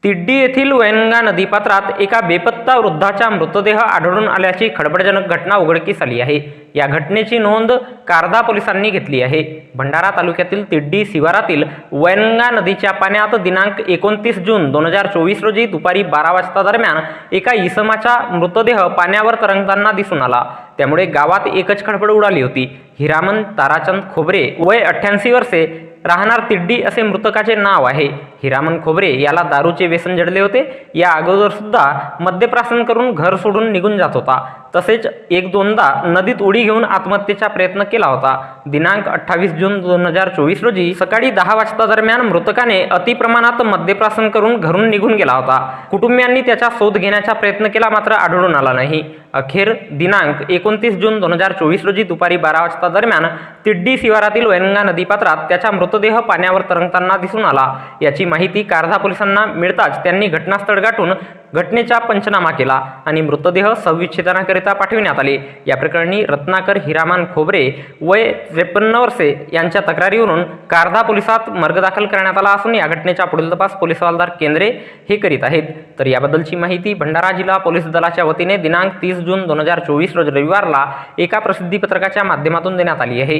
तिड्डी येथील वैनगंगा नदीपात्रात एका बेपत्ता वृद्धाचा मृतदेह आढळून आल्याची खळबळजनक घटना उघडकीस आली आहे। या घटनेची नोंद कारधा पोलिसांनी घेतली आहे। भंडारा तालुक्यातील तिड्डी शिवारातील वैनगंगा नदीच्या पाण्यात दिनांक 29 जून 2024 रोजी दुपारी 12 वाजता दरम्यान एका इसमाचा मृतदेह पाण्यावर तरंगताना दिसून आला। त्यामुळे गावात एकच खळबळ उडाली होती। हिरामन ताराचंद खोबरे वय 88 वर्षे, राहणार तिड्डी असे मृतकाचे नाव आहे। हिरामन खोबरे याला दारूचे व्यसन जडले होते। या अगोदर सुद्धा मद्यप्राशन करून घर सोडून निघून जात होता। तसेच एक दोनदा नदीत उडी घेऊन आत्महत्येचा प्रयत्न केला होता। दिनांक 28 जून 2024 रोजी सकाळी 10 वाजता दरम्यान मृतकाने अतिप्रमाणात मद्यप्राशन करून घरून निघून गेला होता। कुटुंबियांनी त्याचा शोध घेण्याचा प्रयत्न केला, मात्र आढळून आला नाही। अखेर दिनांक 29 जून 2024 रोजी दुपारी 12 वाजता दरम्यान तिड्डी शिवारातील वैनगंगा नदीपात्रात त्याचा मृतदेह पाण्यावर तरंगताना दिसून आला। याची माहिती कारधा पोलिसांना मिळताच त्यांनी घटनास्थळ गाठून घटनेचा पंचनामा केला आणि मृतदेह शवविच्छेदनाकरिता पाठविण्यात आले। या प्रकरणी रत्नाकर हिरामन खोबरे वय 53 वर्षे यांच्या तक्रारीवरून कारधा पोलिसात मर्ग दाखल करण्यात आला असून या घटनेचा पुढील तपास पोलीस हवालदार केंद्रे हे करीत आहेत। तर याबद्दलची माहिती भंडारा जिल्हा पोलीस दलाच्या वतीने दिनांक 30 जून 2024 रोजी रविवारला एका प्रसिद्धी पत्रकाच्या माध्यमातून देण्यात आली आहे।